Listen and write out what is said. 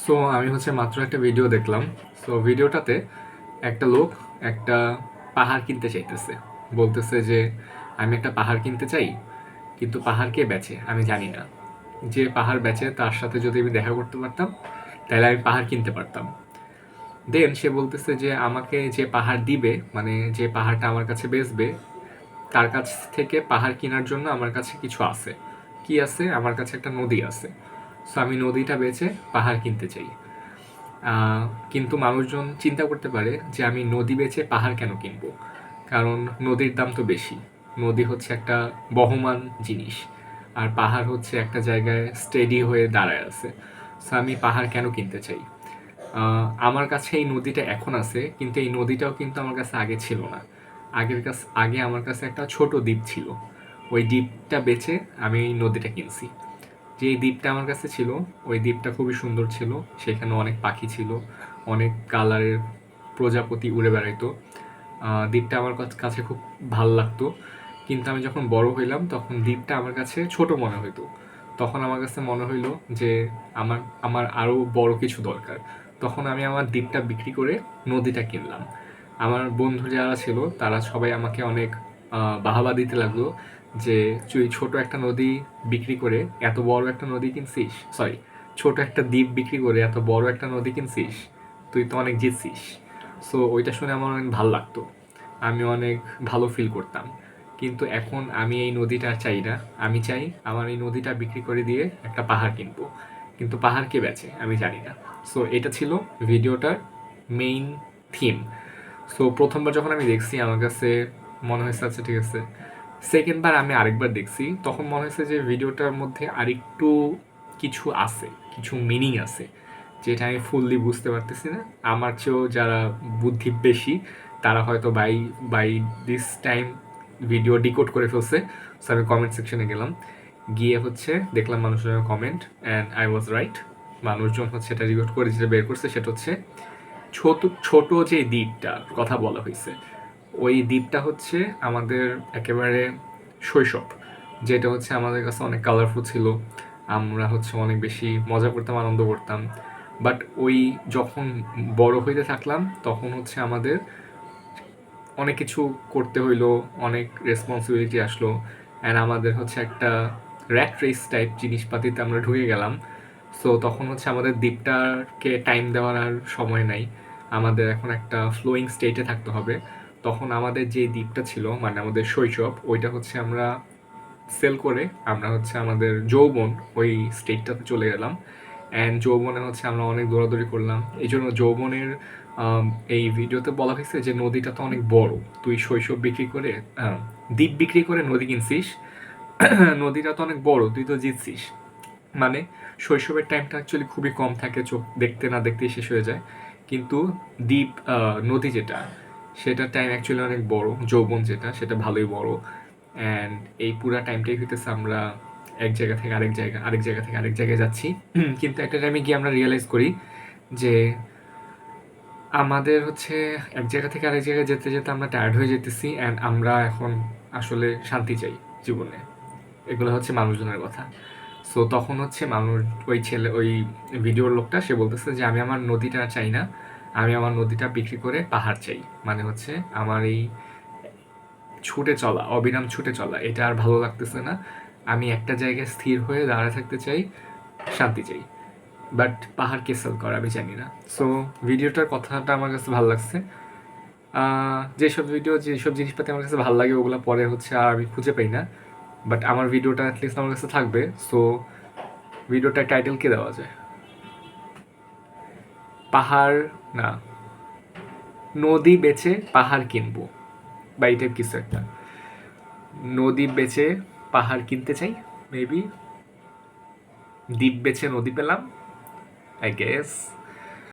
So আমি হচ্ছে মাত্র একটা ভিডিও দেখলাম। সো ভিডিওটাতে একটা লোক একটা পাহাড় কিনতে চাইতেছে, বলতেছে যে আমি একটা পাহাড় কিনতে চাই, কিন্তু পাহাড় কে বেচে আমি জানি না। যে পাহাড় বেচে তার সাথে যদি আমি দেখা করতে পারতাম তাহলে আমি পাহাড় কিনতে পারতাম। দেন সে বলতেছে যে আমাকে যে পাহাড় দিবে, মানে যে পাহাড়টা আমার কাছে বেচবে, তার কাছ থেকে পাহাড় কেনার জন্য আমার কাছে কিছু আছে। কি আছে? আমার কাছে একটা নদী আছে। সো আমি নদীটা বেচে পাহাড় কিনতে চাই। কিন্তু মানুষজন চিন্তা করতে পারে যে আমি নদী বেচে পাহাড় কেন কিনবো, কারণ নদীর দাম তো বেশি। নদী হচ্ছে একটা বহমান জিনিস, আর পাহাড় হচ্ছে একটা জায়গায় স্টেডি হয়ে দাঁড়ায় আছে। সো আমি পাহাড় কেন কিনতে চাই? আমার কাছে এই নদীটা এখন আছে, কিন্তু এই নদীটাও কিন্তু আমার কাছে আগে ছিল না। আগে আমার কাছে একটা ছোট দ্বীপ ছিল। ওই দ্বীপটা বেচে আমি এই নদীটা কিনছি। যে দ্বীপটা আমার কাছে ছিল, ওই দ্বীপটা খুবই সুন্দর ছিল। সেখানে অনেক পাখি ছিল, অনেক কালারের প্রজাপতি উড়ে বেড়াইতো। দ্বীপটা আমার কাছে খুব ভাল লাগতো। কিন্তু আমি যখন বড় হইলাম তখন দ্বীপটা আমার কাছে ছোট মনে হইতো। তখন আমার কাছে মনে হইলো যে আমার আমার আরও বড় কিছু দরকার। তখন আমি আমার দ্বীপটা বিক্রি করে নদীটা কিনলাম। আমার বন্ধু যারা ছিল তারা সবাই আমাকে অনেক বাহাবা দিতে লাগলো যে তুই ছোট একটা নদী বিক্রি করে এত বড় একটা নদী কিনছিস, সরি, ছোট একটা দ্বীপ বিক্রি করে এত বড় একটা নদী কিনছিস, তুই তো অনেক জিতছিস। সো ওইটা শুনে আমার অনেক ভালো লাগতো, আমি অনেক ভালো ফিল করতাম। কিন্তু এখন আমি এই নদীটা আর চাই না। আমি চাই আমার এই নদীটা বিক্রি করে দিয়ে একটা পাহাড় কিনবো, কিন্তু পাহাড় কে বেচে আমি জানি না। সো এটা ছিল ভিডিওটার মেইন থিম। সো প্রথমবার যখন আমি দেখছি আমার কাছে মনে হয়েছে আচ্ছা ঠিক আছে। সেকেন্ড বার আমি আরেকবার দেখছি, তখন মনে হয়েছে যে ভিডিওটার মধ্যে আরেকটু কিছু আছে, কিছু মিনিং আছে, যেটা আমি ফুললি বুঝতে পারতেছি না। আমার চেয়েও যারা বুদ্ধি বেশি তারা হয়তো bye bye this time video decode করে ফেলছে। সো আমি কমেন্ট সেকশনে গেলাম, গিয়ে হচ্ছে দেখলাম মানুষজনের comment, and I was right. মানুষজন হচ্ছে এটা ডিকোড করে যেটা বের করছে সেটা হচ্ছে ছোট ছোট যে দ্বীপটার কথা বলা হয়েছে, ওই দ্বীপটা হচ্ছে আমাদের একেবারে শৈশব, যেটা হচ্ছে আমাদের কাছে অনেক কালারফুল ছিল। আমরা হচ্ছে অনেক বেশি মজা করতাম, আনন্দ করতাম। বাট ওই যখন বড় হইতে থাকলাম তখন হচ্ছে আমাদের অনেক কিছু করতে হইলো, অনেক রেসপন্সিবিলিটি আসলো, অ্যান্ড আমাদের হচ্ছে একটা র্যাট রেস টাইপ জিনিসপাতিতে আমরা ঢুকে গেলাম। সো তখন হচ্ছে আমাদের দ্বীপটাকে টাইম দেওয়ার আর সময় নাই, আমাদের এখন একটা ফ্লোয়িং স্টেটে থাকতে হবে। তখন আমাদের যে দ্বীপটা ছিল, মানে আমাদের শৈশব, ওইটা হচ্ছে আমরা সেল করে আমরা হচ্ছে আমাদের যৌবন ওই স্টেটটাতে চলে গেলাম। অ্যান্ড যৌবনে হচ্ছে আমরা অনেক দৌড়াদৌড়ি করলাম। এই জন্য যৌবনের এই ভিডিওতে বলা হয়েছে যে নদীটা তো অনেক বড়, তুই শৈশব বিক্রি করে দ্বীপ বিক্রি করে নদী কিনছিস, নদীটা তো অনেক বড়, তুই তো জিতছিস। মানে শৈশবের টাইমটা অ্যাকচুয়ালি খুবই কম থাকে, চোখ দেখতে না দেখতেই শেষ হয়ে যায়। কিন্তু দ্বীপ, নদী যেটা, সেটার টাইম অ্যাকচুয়ালি অনেক বড়, যৌবন যেটা সেটা ভালোই বড়। অ্যান্ড এই পুরা টাইমটাই হইতেছে আমরা এক জায়গা থেকে আরেক জায়গা, আরেক জায়গা থেকে আরেক জায়গায় যাচ্ছি। কিন্তু একটা টাইমে গিয়ে আমরা রিয়েলাইজ করি যে আমাদের হচ্ছে এক জায়গা থেকে আরেক জায়গায় যেতে যেতে আমরা টায়ার্ড হয়ে যেতেছি, অ্যান্ড আমরা এখন আসলে শান্তি চাই জীবনে। এগুলো হচ্ছে মানুষজনের কথা। সো তখন হচ্ছে মানুষ, ওই ভিডিওর লোকটা সে বলতেছে যে আমি আমার নদীটা চাই না, আমি আমার নদীটা বিক্রি করে পাহাড় চাই। মানে হচ্ছে আমার এই ছুটে চলা, অবিরাম ছুটে চলা, এটা আর ভালো লাগতেছে না। আমি একটা জায়গায় স্থির হয়ে দাঁড়ায় থাকতে চাই, শান্তি চাই। বাট পাহাড় কে সেল করে আমি জানি না। সো ভিডিওটার কথাটা আমার কাছে ভালো লাগছে। যেসব জিনিসপাতি আমার কাছে ভালো লাগে ওগুলো পরে হচ্ছে আর আমি খুঁজে পাই না। বাট আমার ভিডিওটা অ্যাটলিস্ট আমার কাছে থাকবে। সো ভিডিওটার টাইটেল কে দেওয়া যায়? পাহাড় না, নদী বেচে পাহাড় কিনবো, বা এই টাইপ কিছু একটা। নদী বেচে পাহাড় কিনতে চাই, মেবি। দ্বীপ বেচে নদী পেলাম, আই গেস।